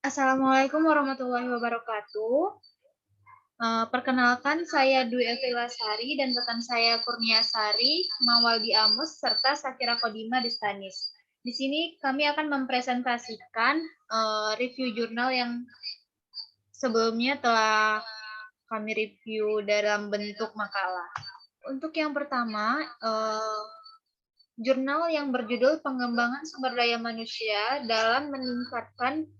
Assalamualaikum warahmatullahi wabarakatuh. Perkenalkan saya Dwi Evilasari dan rekan saya Kurniasari, Mawaldi Amos, serta Sakira Kodima Distanis. Di sini kami akan mempresentasikan review jurnal yang sebelumnya telah kami review dalam bentuk makalah. Untuk yang pertama, jurnal yang berjudul Pengembangan Sumber Daya Manusia dalam Meningkatkan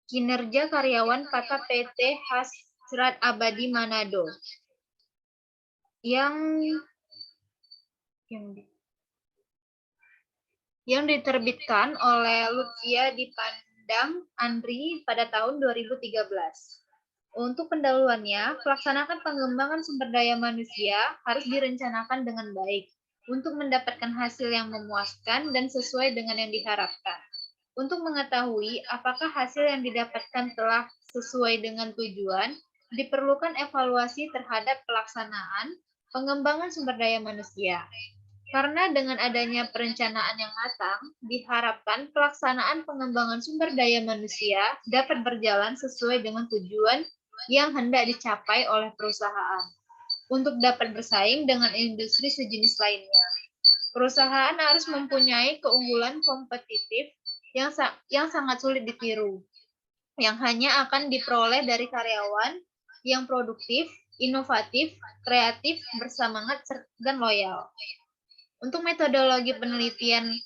Kinerja Karyawan kata PT Hasrat Abadi Manado yang diterbitkan oleh Lutfia Dipandang Andri pada tahun 2013. Untuk pendahuluannya, pelaksanakan pengembangan sumber daya manusia harus direncanakan dengan baik untuk mendapatkan hasil yang memuaskan dan sesuai dengan yang diharapkan. Untuk mengetahui apakah hasil yang didapatkan telah sesuai dengan tujuan, diperlukan evaluasi terhadap pelaksanaan pengembangan sumber daya manusia. Karena dengan adanya perencanaan yang matang, diharapkan pelaksanaan pengembangan sumber daya manusia dapat berjalan sesuai dengan tujuan yang hendak dicapai oleh perusahaan untuk dapat bersaing dengan industri sejenis lainnya. Perusahaan harus mempunyai keunggulan kompetitif yang sangat sulit ditiru, yang hanya akan diperoleh dari karyawan yang produktif, inovatif, kreatif, bersemangat, dan loyal. Untuk metodologi penelitian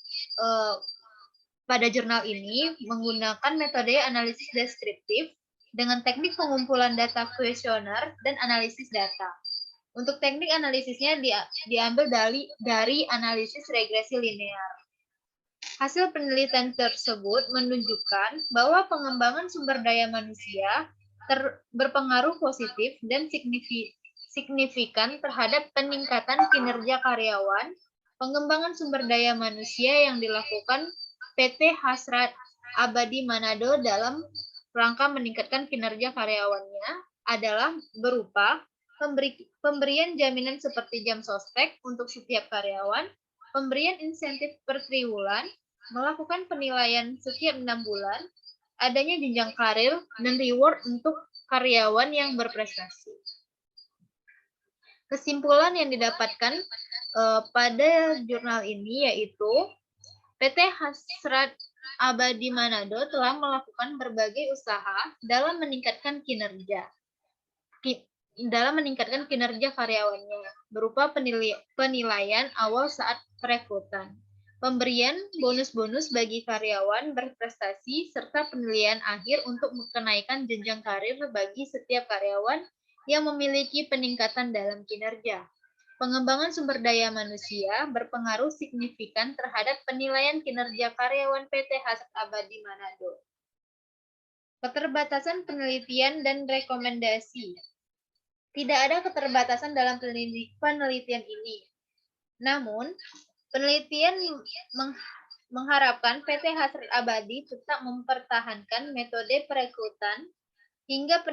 pada jurnal ini menggunakan metode analisis deskriptif dengan teknik pengumpulan data kuesioner dan analisis data. Untuk teknik analisisnya diambil dari analisis regresi linear. Hasil penelitian tersebut menunjukkan bahwa pengembangan sumber daya manusia berpengaruh positif dan signifikan terhadap peningkatan kinerja karyawan. Pengembangan sumber daya manusia yang dilakukan PT Hasrat Abadi Manado dalam rangka meningkatkan kinerja karyawannya adalah berupa pemberian jaminan seperti jam sostek untuk setiap karyawan, pemberian insentif per triwulan, melakukan penilaian setiap 6 bulan, adanya jenjang karir, dan reward untuk karyawan yang berprestasi. Kesimpulan yang didapatkan pada jurnal ini yaitu PT Hasrat Abadi Manado telah melakukan berbagai usaha dalam meningkatkan kinerja karyawannya berupa penilaian awal saat perekrutan, pemberian bonus-bonus bagi karyawan berprestasi, serta penilaian akhir untuk kenaikan jenjang karir bagi setiap karyawan yang memiliki peningkatan dalam kinerja. Pengembangan sumber daya manusia berpengaruh signifikan terhadap penilaian kinerja karyawan PT Hasrat Abadi Manado. Keterbatasan penelitian dan rekomendasi. Tidak ada keterbatasan dalam penelitian ini. Namun, penelitian mengharapkan PT Hasrat Abadi tetap mempertahankan metode perekrutan hingga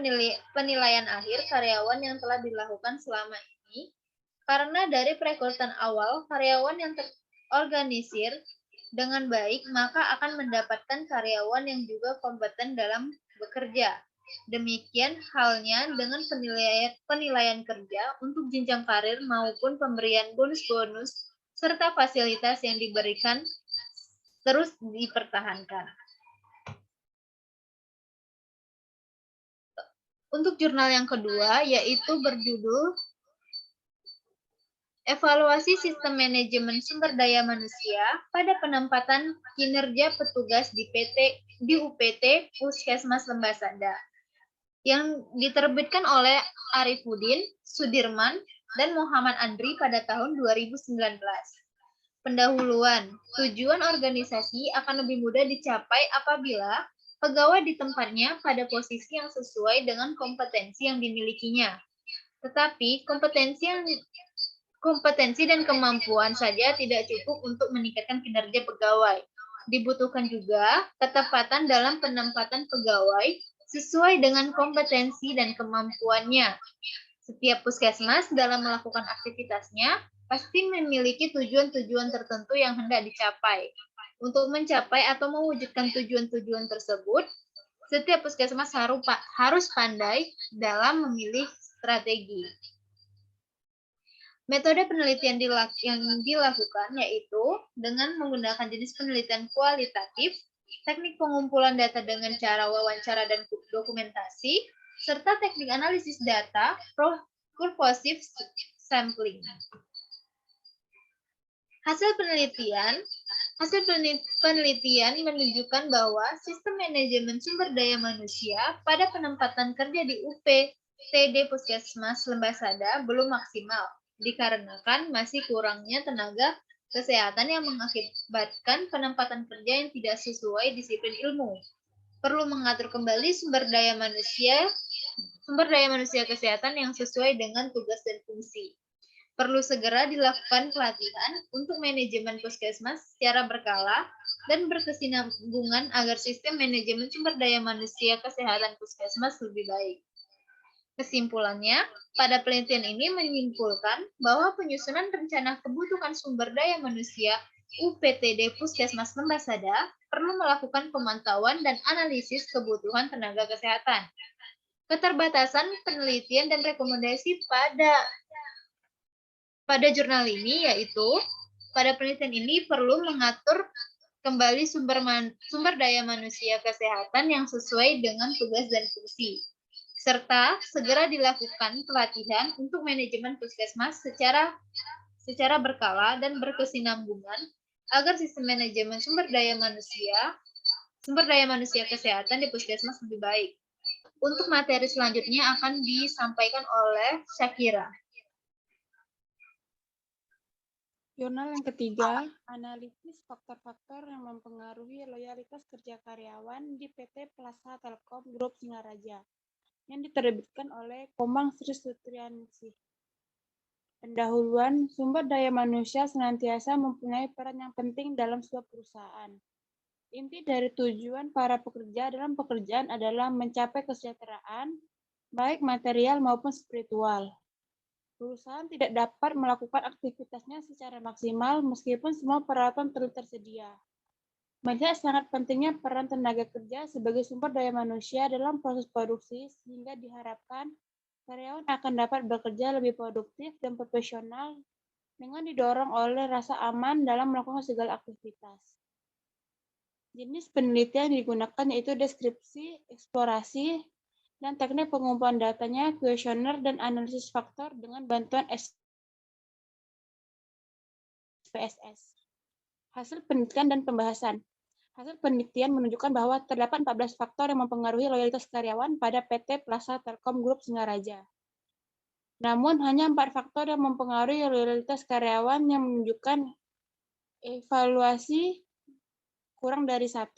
penilaian akhir karyawan yang telah dilakukan selama ini, karena dari perekrutan awal karyawan yang terorganisir dengan baik, maka akan mendapatkan karyawan yang juga kompeten dalam bekerja. Demikian halnya dengan penilaian kerja untuk jenjang karir maupun pemberian bonus-bonus serta fasilitas yang diberikan terus dipertahankan. Untuk jurnal yang kedua yaitu berjudul Evaluasi Sistem Manajemen Sumber Daya Manusia pada Penempatan Kinerja Petugas di UPT Puskesmas Lembasada, yang diterbitkan oleh Arifuddin, Sudirman, dan Muhammad Andri pada tahun 2019. Pendahuluan, tujuan organisasi akan lebih mudah dicapai apabila pegawai di tempatnya pada posisi yang sesuai dengan kompetensi yang dimilikinya. Tetapi kompetensi dan kemampuan saja tidak cukup untuk meningkatkan kinerja pegawai. Dibutuhkan juga ketepatan dalam penempatan pegawai sesuai dengan kompetensi dan kemampuannya. Setiap puskesmas dalam melakukan aktivitasnya pasti memiliki tujuan-tujuan tertentu yang hendak dicapai. Untuk mencapai atau mewujudkan tujuan-tujuan tersebut, Setiap puskesmas harus pandai dalam memilih strategi. Metode penelitian yang dilakukan yaitu dengan menggunakan jenis penelitian kualitatif, teknik pengumpulan data dengan cara wawancara dan dokumentasi, serta teknik analisis data purposive sampling. Hasil penelitian menunjukkan bahwa sistem manajemen sumber daya manusia pada penempatan kerja di UPTD Puskesmas Lembasada belum maksimal, dikarenakan masih kurangnya tenaga kesehatan yang mengakibatkan penempatan kerja yang tidak sesuai disiplin ilmu. Perlu mengatur kembali sumber daya manusia kesehatan yang sesuai dengan tugas dan fungsi. Perlu segera dilakukan pelatihan untuk manajemen puskesmas secara berkala dan berkesinambungan agar sistem manajemen sumber daya manusia kesehatan puskesmas lebih baik. Kesimpulannya, pada penelitian ini menyimpulkan bahwa penyusunan rencana kebutuhan sumber daya manusia UPTD Puskesmas Lembasada perlu melakukan pemantauan dan analisis kebutuhan tenaga kesehatan. Keterbatasan penelitian dan rekomendasi pada jurnal ini yaitu pada penelitian ini perlu mengatur kembali sumber daya manusia kesehatan yang sesuai dengan tugas dan fungsi, serta segera dilakukan pelatihan untuk manajemen puskesmas secara berkala dan berkesinambungan agar sistem manajemen sumber daya manusia kesehatan di puskesmas lebih baik. Untuk materi selanjutnya akan disampaikan oleh Syakira. Jurnal yang ketiga, analisis faktor-faktor yang mempengaruhi loyalitas kerja karyawan di PT Plaza Telkom Group Singaraja, yang diterbitkan oleh Komang Sri Sutrianingsih. Pendahuluan, sumber daya manusia senantiasa mempunyai peran yang penting dalam sebuah perusahaan. Inti dari tujuan para pekerja dalam pekerjaan adalah mencapai kesejahteraan, baik material maupun spiritual. Perusahaan tidak dapat melakukan aktivitasnya secara maksimal meskipun semua peralatan tersedia. Melihat sangat pentingnya peran tenaga kerja sebagai sumber daya manusia dalam proses produksi, sehingga diharapkan karyawan akan dapat bekerja lebih produktif dan profesional dengan didorong oleh rasa aman dalam melakukan segala aktivitas. Jenis penelitian yang digunakan yaitu deskripsi, eksplorasi, dan teknik pengumpulan datanya, kuesioner, dan analisis faktor dengan bantuan SPSS. Hasil penelitian dan pembahasan. Hasil penelitian menunjukkan bahwa terdapat 14 faktor yang mempengaruhi loyalitas karyawan pada PT Plaza Telkom Group Singaraja. Namun, hanya 4 faktor yang mempengaruhi loyalitas karyawan yang menunjukkan evaluasi kurang dari 1.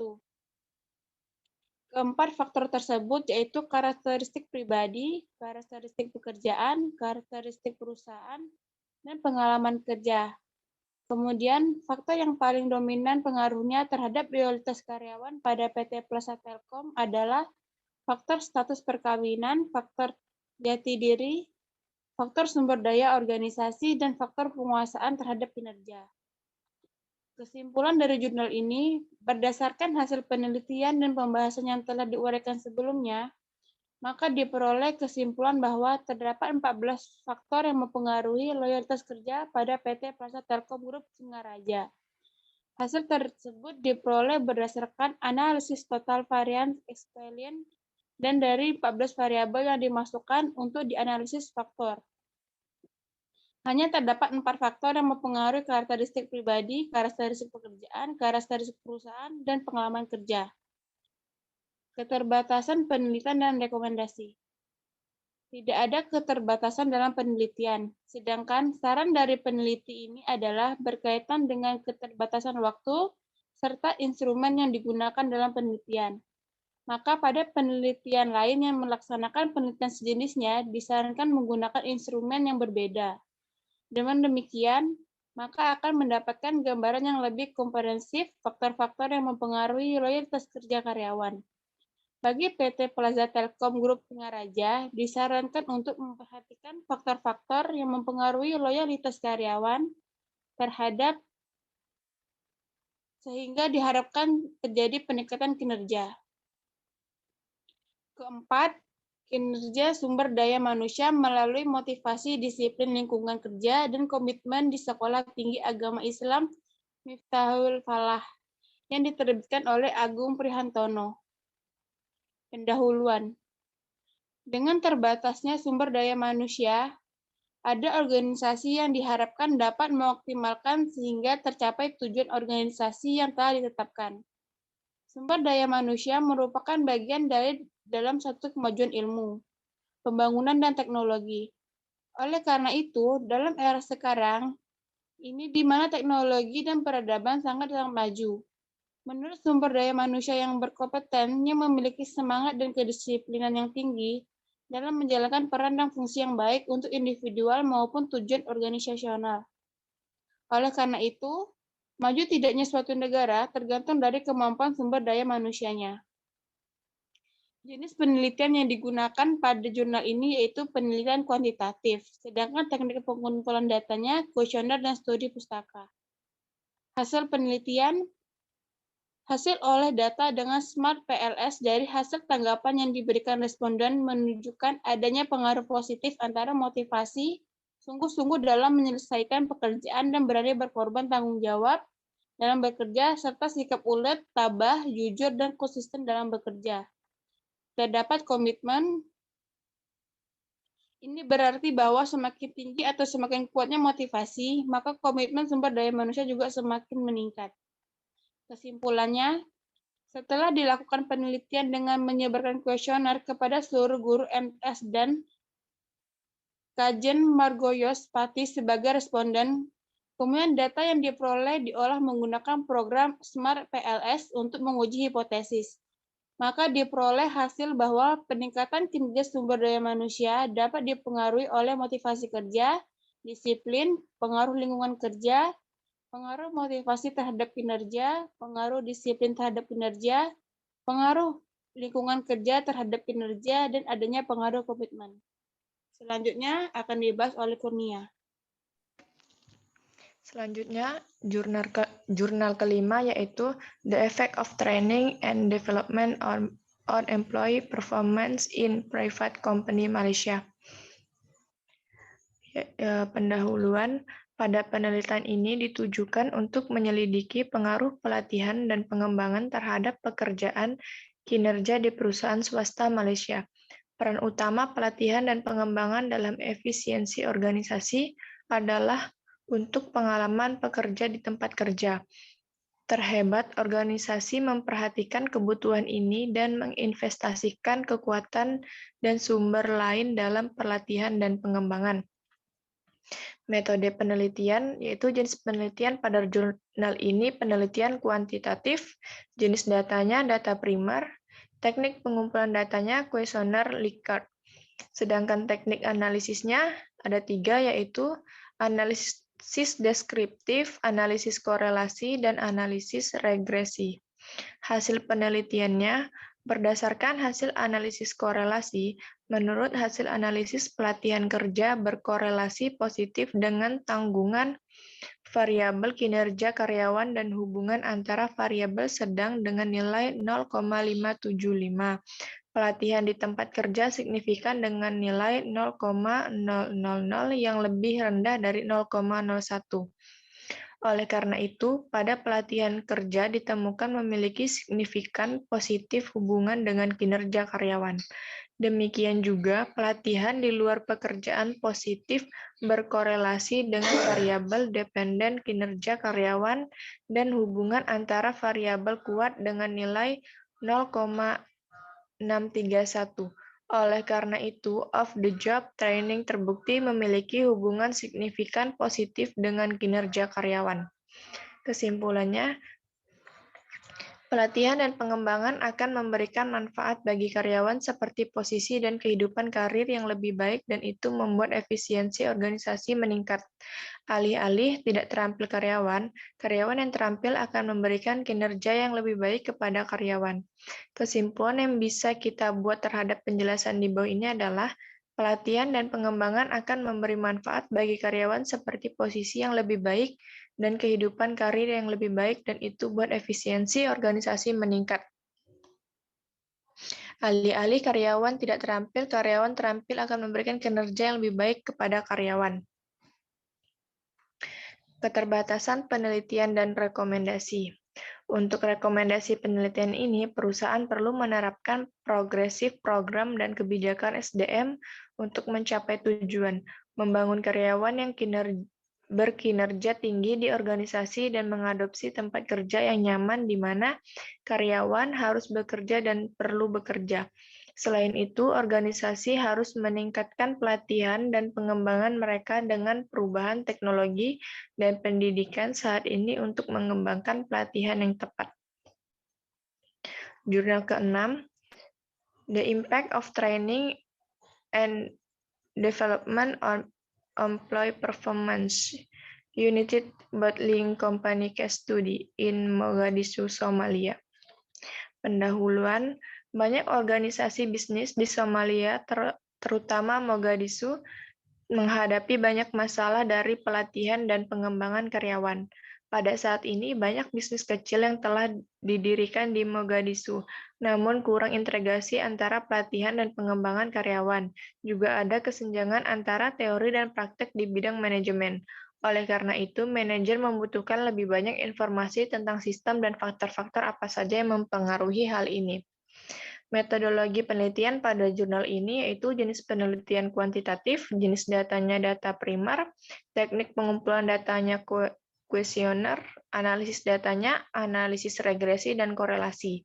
Keempat faktor tersebut yaitu karakteristik pribadi, karakteristik pekerjaan, karakteristik perusahaan, dan pengalaman kerja. Kemudian, faktor yang paling dominan pengaruhnya terhadap loyalitas karyawan pada PT Plaza Telkom adalah faktor status perkawinan, faktor jati diri, faktor sumber daya organisasi, dan faktor penguasaan terhadap kinerja. Kesimpulan dari jurnal ini, berdasarkan hasil penelitian dan pembahasan yang telah diuraikan sebelumnya, maka diperoleh kesimpulan bahwa terdapat 14 faktor yang mempengaruhi loyalitas kerja pada PT Plaza Telkom Group Singaraja. Hasil tersebut diperoleh berdasarkan analisis total variance experience dan dari 14 variabel yang dimasukkan untuk dianalisis faktor. Hanya terdapat 4 faktor yang mempengaruhi karakteristik pribadi, karakteristik pekerjaan, karakteristik perusahaan, dan pengalaman kerja. Keterbatasan penelitian dan rekomendasi. Tidak ada keterbatasan dalam penelitian, sedangkan saran dari peneliti ini adalah berkaitan dengan keterbatasan waktu serta instrumen yang digunakan dalam penelitian. Maka pada penelitian lain yang melaksanakan penelitian sejenisnya disarankan menggunakan instrumen yang berbeda. Dengan demikian, maka akan mendapatkan gambaran yang lebih komprehensif faktor-faktor yang mempengaruhi loyalitas kerja karyawan. Bagi PT Plaza Telkom Group Singaraja, disarankan untuk memperhatikan faktor-faktor yang mempengaruhi loyalitas karyawan terhadap sehingga diharapkan terjadi peningkatan kinerja. Keempat, kinerja sumber daya manusia melalui motivasi disiplin lingkungan kerja dan komitmen di Sekolah Tinggi Agama Islam Miftahul Falah yang diterbitkan oleh Agung Prihantono. Pendahuluan. Dengan terbatasnya sumber daya manusia, ada organisasi yang diharapkan dapat mengoptimalkan sehingga tercapai tujuan organisasi yang telah ditetapkan. Sumber daya manusia merupakan bagian dari dalam satu kemajuan ilmu, pembangunan, dan teknologi. Oleh karena itu, dalam era sekarang, ini di mana teknologi dan peradaban sangat maju. Menurut sumber daya manusia yang berkompeten, yang memiliki semangat dan kedisiplinan yang tinggi dalam menjalankan peran dan fungsi yang baik untuk individual maupun tujuan organisasional. Oleh karena itu, maju tidaknya suatu negara tergantung dari kemampuan sumber daya manusianya. Jenis penelitian yang digunakan pada jurnal ini yaitu penelitian kuantitatif, sedangkan teknik pengumpulan datanya kuesioner dan studi pustaka. Hasil penelitian, hasil oleh data dengan Smart PLS dari hasil tanggapan yang diberikan responden menunjukkan adanya pengaruh positif antara motivasi, sungguh-sungguh dalam menyelesaikan pekerjaan dan berani berkorban tanggung jawab dalam bekerja, serta sikap ulet, tabah, jujur, dan konsisten dalam bekerja. Terdapat komitmen, ini berarti bahwa semakin tinggi atau semakin kuatnya motivasi, maka komitmen sumber daya manusia juga semakin meningkat. Kesimpulannya, setelah dilakukan penelitian dengan menyebarkan kuesioner kepada seluruh guru MS dan Kajen Margoyos Pati sebagai responden, kemudian data yang diperoleh diolah menggunakan program Smart PLS untuk menguji hipotesis. Maka diperoleh hasil bahwa peningkatan kinerja sumber daya manusia dapat dipengaruhi oleh motivasi kerja, disiplin, pengaruh lingkungan kerja, pengaruh motivasi terhadap kinerja, pengaruh disiplin terhadap kinerja, pengaruh lingkungan kerja terhadap kinerja, dan adanya pengaruh komitmen. Selanjutnya akan dibahas oleh Kurnia. Selanjutnya, jurnal kelima yaitu The Effect of Training and Development on Employee Performance in Private Company Malaysia. Pendahuluan, pada penelitian ini ditujukan untuk menyelidiki pengaruh pelatihan dan pengembangan terhadap pekerjaan kinerja di perusahaan swasta Malaysia. Peran utama pelatihan dan pengembangan dalam efisiensi organisasi adalah untuk pengalaman pekerja di tempat kerja. Terhebat organisasi memperhatikan kebutuhan ini dan menginvestasikan kekuatan dan sumber lain dalam pelatihan dan pengembangan. Metode penelitian, yaitu jenis penelitian pada jurnal ini penelitian kuantitatif, jenis datanya data primer, teknik pengumpulan datanya kuesioner Likert. Sedangkan teknik analisisnya ada 3, yaitu analisis deskriptif, analisis korelasi, dan analisis regresi. Hasil penelitiannya, berdasarkan hasil analisis korelasi, menurut hasil analisis pelatihan kerja berkorelasi positif dengan tanggungan variabel kinerja karyawan dan hubungan antara variabel sedang dengan nilai 0,575. Pelatihan di tempat kerja signifikan dengan nilai 0,000 yang lebih rendah dari 0,01. Oleh karena itu, pada pelatihan kerja ditemukan memiliki signifikan positif hubungan dengan kinerja karyawan. Demikian juga, pelatihan di luar pekerjaan positif berkorelasi dengan variabel dependen kinerja karyawan dan hubungan antara variabel kuat dengan nilai 0,631. Oleh karena itu, off-the-job training terbukti memiliki hubungan signifikan positif dengan kinerja karyawan. Kesimpulannya, pelatihan dan pengembangan akan memberikan manfaat bagi karyawan seperti posisi dan kehidupan karir yang lebih baik, dan itu membuat efisiensi organisasi meningkat. Alih-alih tidak terampil karyawan, karyawan yang terampil akan memberikan kinerja yang lebih baik kepada karyawan. Kesimpulan yang bisa kita buat terhadap penjelasan di bawah ini adalah pelatihan dan pengembangan akan memberi manfaat bagi karyawan seperti posisi yang lebih baik dan kehidupan karir yang lebih baik, dan itu buat efisiensi organisasi meningkat. Alih-alih karyawan tidak terampil, karyawan terampil akan memberikan kinerja yang lebih baik kepada karyawan. Keterbatasan penelitian dan rekomendasi. Untuk rekomendasi penelitian ini, perusahaan perlu menerapkan progresif program dan kebijakan SDM untuk mencapai tujuan, membangun karyawan yang berkinerja tinggi di organisasi dan mengadopsi tempat kerja yang nyaman di mana karyawan harus bekerja dan perlu bekerja. Selain itu, organisasi harus meningkatkan pelatihan dan pengembangan mereka dengan perubahan teknologi dan pendidikan saat ini untuk mengembangkan pelatihan yang tepat. Jurnal ke-6, The Impact of Training and Development on Employee Performance, United Bottling Company Case Study in Mogadishu, Somalia. Pendahuluan, banyak organisasi bisnis di Somalia, terutama Mogadishu, menghadapi banyak masalah dari pelatihan dan pengembangan karyawan. Pada saat ini, banyak bisnis kecil yang telah didirikan di Mogadishu, namun kurang integrasi antara pelatihan dan pengembangan karyawan. Juga ada kesenjangan antara teori dan praktek di bidang manajemen. Oleh karena itu, manajer membutuhkan lebih banyak informasi tentang sistem dan faktor-faktor apa saja yang mempengaruhi hal ini. Metodologi penelitian pada jurnal ini yaitu jenis penelitian kuantitatif, jenis datanya data primer, teknik pengumpulan datanya kuesioner, analisis datanya, analisis regresi, dan korelasi.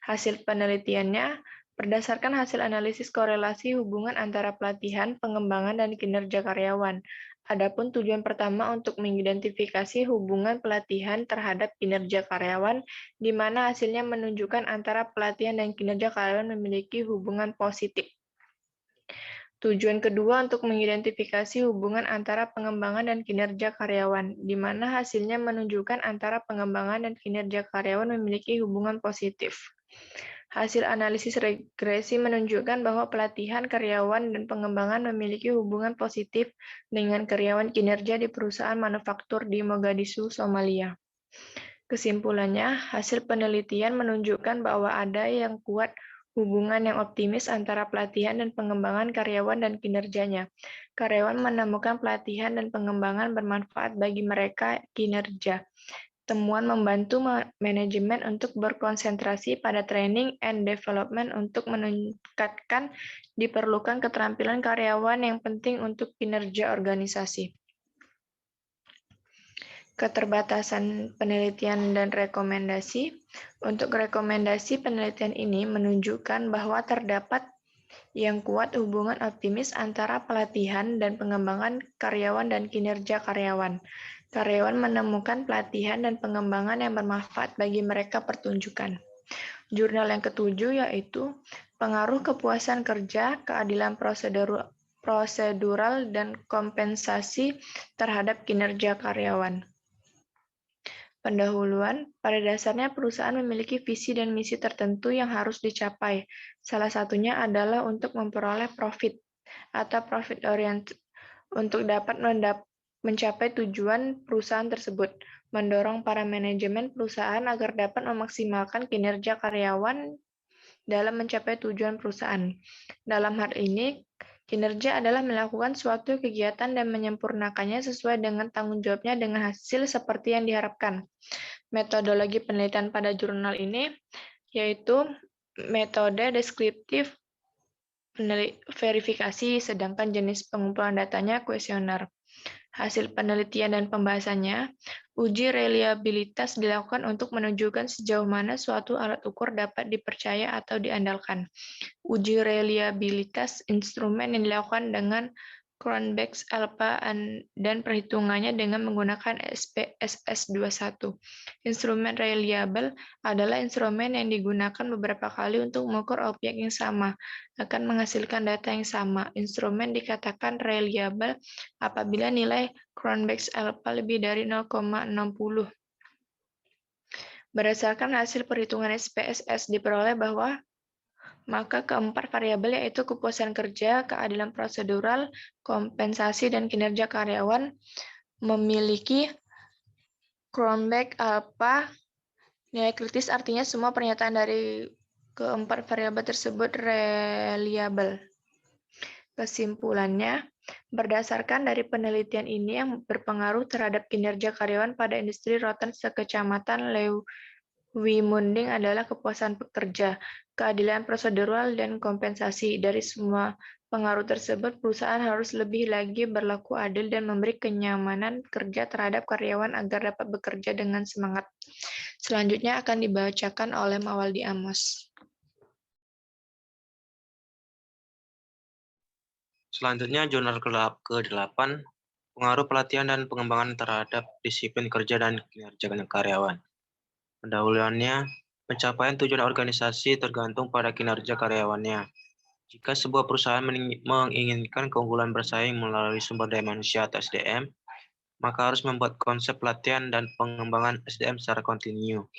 Hasil penelitiannya, berdasarkan hasil analisis korelasi hubungan antara pelatihan, pengembangan, dan kinerja karyawan. Adapun tujuan pertama untuk mengidentifikasi hubungan pelatihan terhadap kinerja karyawan, di mana hasilnya menunjukkan antara pelatihan dan kinerja karyawan memiliki hubungan positif. Tujuan kedua untuk mengidentifikasi hubungan antara pengembangan dan kinerja karyawan, di mana hasilnya menunjukkan antara pengembangan dan kinerja karyawan memiliki hubungan positif. Hasil analisis regresi menunjukkan bahwa pelatihan karyawan dan pengembangan memiliki hubungan positif dengan karyawan kinerja di perusahaan manufaktur di Mogadishu, Somalia. Kesimpulannya, hasil penelitian menunjukkan bahwa ada yang kuat hubungan yang optimis antara pelatihan dan pengembangan karyawan dan kinerjanya. Karyawan menemukan pelatihan dan pengembangan bermanfaat bagi mereka kinerja. Temuan membantu manajemen untuk berkonsentrasi pada training and development untuk meningkatkan diperlukan keterampilan karyawan yang penting untuk kinerja organisasi. Keterbatasan penelitian dan rekomendasi. Untuk rekomendasi penelitian ini menunjukkan bahwa terdapat yang kuat hubungan optimis antara pelatihan dan pengembangan karyawan dan kinerja karyawan. Karyawan menemukan pelatihan dan pengembangan yang bermanfaat bagi mereka pertunjukan. Jurnal yang ketujuh yaitu pengaruh kepuasan kerja, keadilan prosedural, dan kompensasi terhadap kinerja karyawan. Pendahuluan, pada dasarnya perusahaan memiliki visi dan misi tertentu yang harus dicapai. Salah satunya adalah untuk memperoleh profit atau profit oriented untuk dapat mencapai tujuan perusahaan tersebut, mendorong para manajemen perusahaan agar dapat memaksimalkan kinerja karyawan dalam mencapai tujuan perusahaan. Dalam hal ini, kinerja adalah melakukan suatu kegiatan dan menyempurnakannya sesuai dengan tanggung jawabnya dengan hasil seperti yang diharapkan. Metodologi penelitian pada jurnal ini yaitu metode deskriptif verifikasi, sedangkan jenis pengumpulan datanya kuesioner. Hasil penelitian dan pembahasannya, uji reliabilitas dilakukan untuk menunjukkan sejauh mana suatu alat ukur dapat dipercaya atau diandalkan. Uji reliabilitas instrumen yang dilakukan dengan Cronbach's alpha dan perhitungannya dengan menggunakan SPSS21. Instrumen reliable adalah instrumen yang digunakan beberapa kali untuk mengukur objek yang sama, akan menghasilkan data yang sama. Instrumen dikatakan reliable apabila nilai Cronbach's alpha lebih dari 0,60. Berdasarkan hasil perhitungan SPSS diperoleh bahwa maka keempat variabel yaitu kepuasan kerja, keadilan prosedural, kompensasi, dan kinerja karyawan memiliki Cronbach alpha nilai kritis, artinya semua pernyataan dari Keempat variabel tersebut reliable. Kesimpulannya, berdasarkan dari penelitian ini yang berpengaruh terhadap kinerja karyawan pada industri rotan sekecamatan Leuwimunding adalah kepuasan pekerja, keadilan prosedural, dan kompensasi. Dari semua pengaruh tersebut, perusahaan harus lebih lagi berlaku adil dan memberi kenyamanan kerja terhadap karyawan agar dapat bekerja dengan semangat. Selanjutnya akan dibacakan oleh Mawaldi Amos. Selanjutnya, jurnal ke-8, pengaruh pelatihan dan pengembangan terhadap disiplin kerja dan kinerja karyawan. Pendahuluannya, pencapaian tujuan organisasi tergantung pada kinerja karyawannya. Jika sebuah perusahaan menginginkan keunggulan bersaing melalui sumber daya manusia atau SDM, maka harus membuat konsep pelatihan dan pengembangan SDM secara kontinu.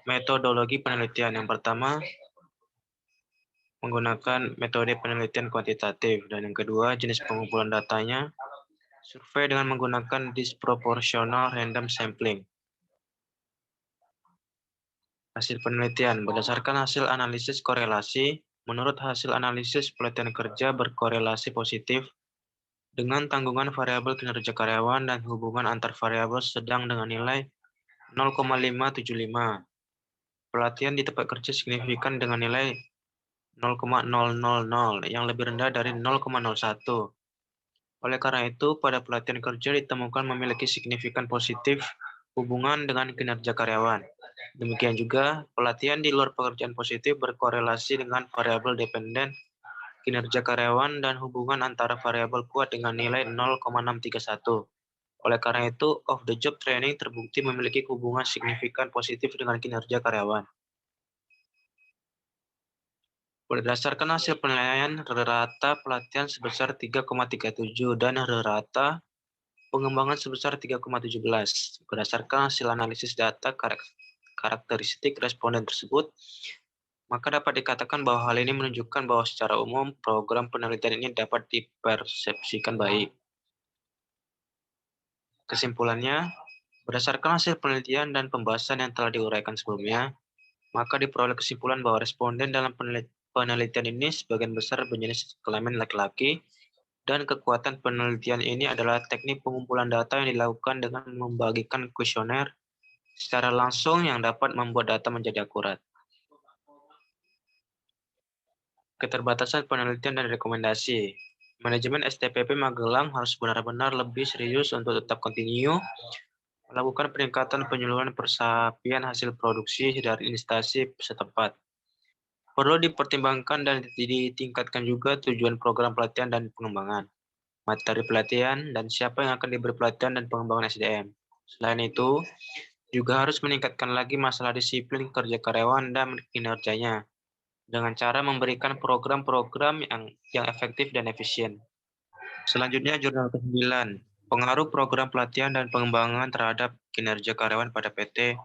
Metodologi penelitian yang pertama menggunakan metode penelitian kuantitatif, dan yang kedua jenis pengumpulan datanya, survei dengan menggunakan disproportional random sampling. Hasil penelitian berdasarkan hasil analisis korelasi, menurut hasil analisis pelatihan kerja berkorelasi positif dengan tanggungan variabel kinerja karyawan dan hubungan antar variabel sedang dengan nilai 0,575. Pelatihan di tempat kerja signifikan dengan nilai 0,000 yang lebih rendah dari 0,01. Oleh karena itu, pada pelatihan kerja ditemukan memiliki signifikan positif hubungan dengan kinerja karyawan. Demikian juga, pelatihan di luar pekerjaan positif berkorelasi dengan variabel dependen kinerja karyawan dan hubungan antara variabel kuat dengan nilai 0,631. Oleh karena itu, off-the-job training terbukti memiliki hubungan signifikan positif dengan kinerja karyawan. Berdasarkan hasil penilaian, rata pelatihan sebesar 3,37 dan rata pengembangan sebesar 3,17. Berdasarkan hasil analisis data karakteristik responden tersebut, maka dapat dikatakan bahwa hal ini menunjukkan bahwa secara umum program penelitian ini dapat dipersepsikan baik. Kesimpulannya, berdasarkan hasil penelitian dan pembahasan yang telah diuraikan sebelumnya, maka diperoleh kesimpulan bahwa responden dalam penelitian ini sebagian besar berjenis kelamin laki-laki, dan kekuatan penelitian ini adalah teknik pengumpulan data yang dilakukan dengan membagikan kuesioner secara langsung yang dapat membuat data menjadi akurat. Keterbatasan penelitian dan rekomendasi. Manajemen STPP Magelang harus benar-benar lebih serius untuk tetap kontinu melakukan peningkatan penyuluhan persapian hasil produksi dari instansi setempat. Perlu dipertimbangkan dan ditingkatkan juga tujuan program pelatihan dan pengembangan, materi pelatihan, dan siapa yang akan diberi pelatihan dan pengembangan SDM. Selain itu, juga harus meningkatkan lagi masalah disiplin kerja karyawan dan kinerjanya, dengan cara memberikan program-program yang efektif dan efisien. Selanjutnya, jurnal ke-9, pengaruh program pelatihan dan pengembangan terhadap kinerja karyawan pada PT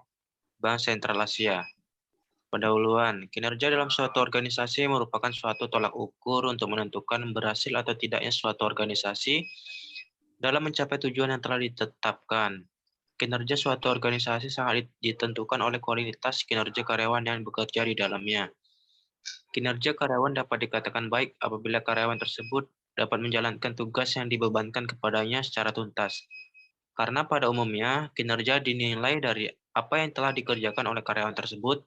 Bank Sentral Asia. Pendahuluan, kinerja dalam suatu organisasi merupakan suatu tolak ukur untuk menentukan berhasil atau tidaknya suatu organisasi dalam mencapai tujuan yang telah ditetapkan. Kinerja suatu organisasi sangat ditentukan oleh kualitas kinerja karyawan yang bekerja di dalamnya. Kinerja karyawan dapat dikatakan baik apabila karyawan tersebut dapat menjalankan tugas yang dibebankan kepadanya secara tuntas. Karena pada umumnya, kinerja dinilai dari apa yang telah dikerjakan oleh karyawan tersebut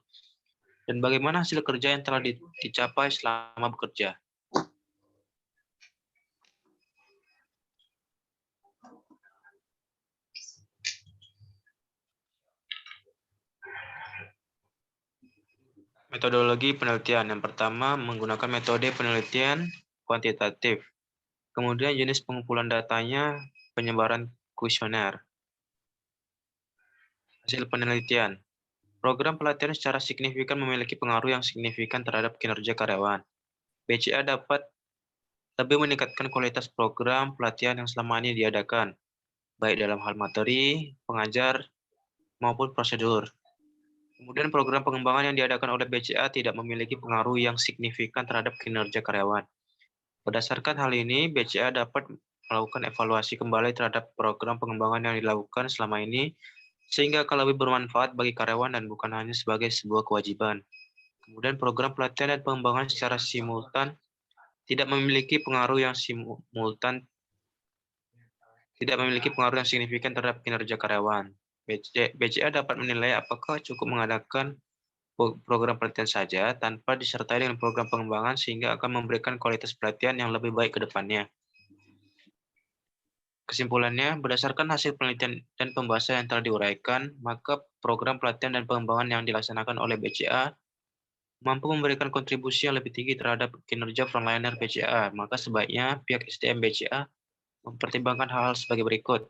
dan bagaimana hasil kerja yang telah dicapai selama bekerja. Metodologi penelitian. Yang pertama, menggunakan metode penelitian kuantitatif. Kemudian jenis pengumpulan datanya, penyebaran kuesioner. Hasil penelitian. Program pelatihan secara signifikan memiliki pengaruh yang signifikan terhadap kinerja karyawan. BCA dapat lebih meningkatkan kualitas program pelatihan yang selama ini diadakan, baik dalam hal materi, pengajar, maupun prosedur. Kemudian program pengembangan yang diadakan oleh BCA tidak memiliki pengaruh yang signifikan terhadap kinerja karyawan. Berdasarkan hal ini, BCA dapat melakukan evaluasi kembali terhadap program pengembangan yang dilakukan selama ini, sehingga akan lebih bermanfaat bagi karyawan dan bukan hanya sebagai sebuah kewajiban. Kemudian program pelatihan dan pengembangan secara simultan tidak memiliki pengaruh yang signifikan terhadap kinerja karyawan. BCA dapat menilai apakah cukup mengadakan program pelatihan saja tanpa disertai dengan program pengembangan sehingga akan memberikan kualitas pelatihan yang lebih baik ke depannya. Kesimpulannya, berdasarkan hasil penelitian dan pembahasan yang telah diuraikan, maka program pelatihan dan pengembangan yang dilaksanakan oleh BCA mampu memberikan kontribusi yang lebih tinggi terhadap kinerja frontliner BCA, maka sebaiknya pihak SDM BCA mempertimbangkan hal-hal sebagai berikut.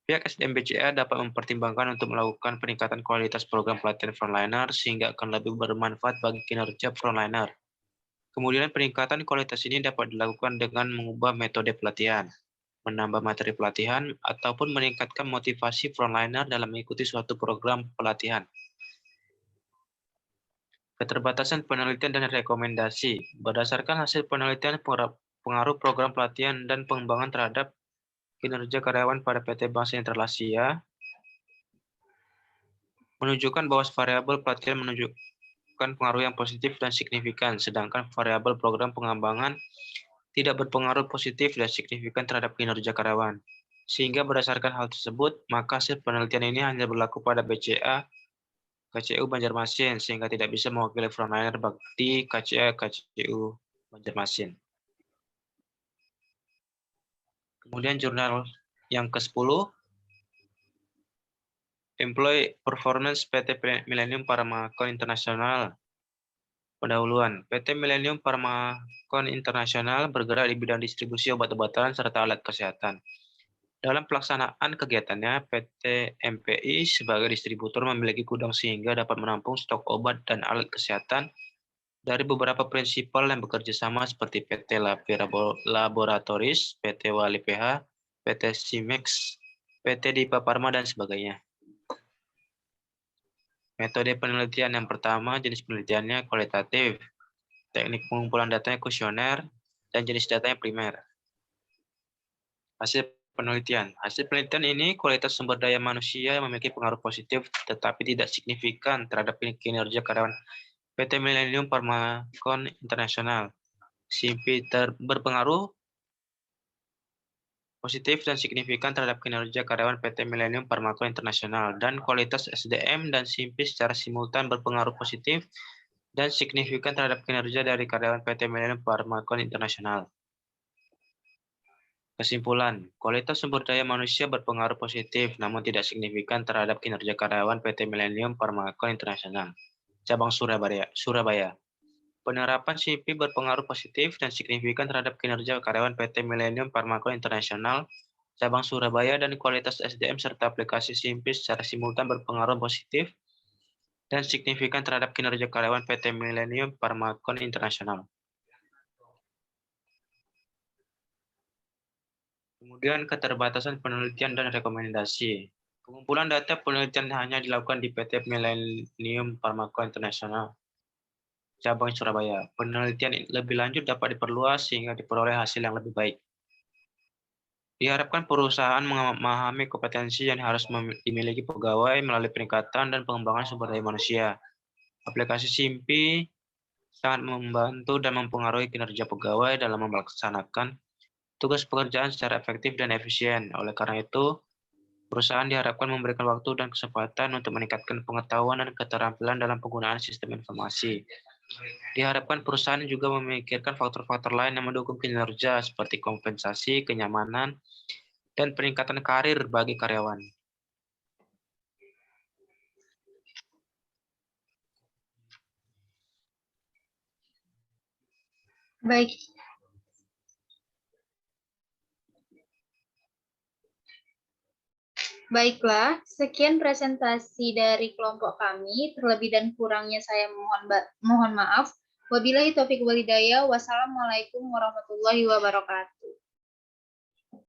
Pihak SDM BCA dapat mempertimbangkan untuk melakukan peningkatan kualitas program pelatihan frontliner sehingga akan lebih bermanfaat bagi kinerja frontliner. Kemudian peningkatan kualitas ini dapat dilakukan dengan mengubah metode pelatihan, menambah materi pelatihan, ataupun meningkatkan motivasi frontliner dalam mengikuti suatu program pelatihan. Keterbatasan penelitian dan rekomendasi. Berdasarkan hasil penelitian pengaruh program pelatihan dan pengembangan terhadap kinerja karyawan pada PT Bank Sentral Asia menunjukkan bahwa variabel pelatihan menunjukkan pengaruh yang positif dan signifikan, sedangkan variabel program pengembangan tidak berpengaruh positif dan signifikan terhadap kinerja karyawan. Sehingga berdasarkan hal tersebut, maka hasil penelitian ini hanya berlaku pada BCA, KCU Banjarmasin, sehingga tidak bisa mewakili frontliner bakti KCA, KCU Banjarmasin. Kemudian jurnal yang ke-10, Employee Performance PT Millennium Pharmacon International. Pendahuluan, PT Millennium Pharmacon International bergerak di bidang distribusi obat-obatan serta alat kesehatan. Dalam pelaksanaan kegiatannya, PT MPI sebagai distributor memiliki gudang sehingga dapat menampung stok obat dan alat kesehatan dari beberapa prinsipal yang bekerja sama seperti PT Laboratoris, PT Wali PH, PT Simex, PT Dipa Pharma, dan sebagainya. Metode penelitian yang pertama, jenis penelitiannya kualitatif, teknik pengumpulan datanya kuesioner, dan jenis datanya primer. Hasil penelitian. Hasil penelitian ini kualitas sumber daya manusia yang memiliki pengaruh positif tetapi tidak signifikan terhadap kinerja karyawan PT Millennium Pharmacon International. SIMPI berpengaruh positif dan signifikan terhadap kinerja karyawan PT Millennium Pharmacon International, dan kualitas SDM dan SIMPI secara simultan berpengaruh positif dan signifikan terhadap kinerja dari karyawan PT Millennium Pharmacon International. Kesimpulan, kualitas sumber daya manusia berpengaruh positif namun tidak signifikan terhadap kinerja karyawan PT Millennium Pharmacon International, cabang Surabaya. Penerapan SIMPI berpengaruh positif dan signifikan terhadap kinerja karyawan PT Millennium Pharmacon International, cabang Surabaya, dan kualitas SDM serta aplikasi SIMPI secara simultan berpengaruh positif dan signifikan terhadap kinerja karyawan PT Millennium Pharmacon International. Kemudian keterbatasan penelitian dan rekomendasi. Pengumpulan data penelitian hanya dilakukan di PT Millennium Pharmacon International, cabang Surabaya. Penelitian lebih lanjut dapat diperluas sehingga diperoleh hasil yang lebih baik. Diharapkan perusahaan memahami kompetensi yang harus dimiliki pegawai melalui peningkatan dan pengembangan sumber daya manusia. Aplikasi SIMPI sangat membantu dan mempengaruhi kinerja pegawai dalam melaksanakan tugas pekerjaan secara efektif dan efisien. Oleh karena itu, perusahaan diharapkan memberikan waktu dan kesempatan untuk meningkatkan pengetahuan dan keterampilan dalam penggunaan sistem informasi. Diharapkan perusahaan juga memikirkan faktor-faktor lain yang mendukung kinerja seperti kompensasi, kenyamanan, dan peningkatan karir bagi karyawan. Baik. Baiklah, sekian presentasi dari kelompok kami. Terlebih dan kurangnya saya mohon maaf. Wabillahi taufiq wal hidayah. Wassalamualaikum warahmatullahi wabarakatuh.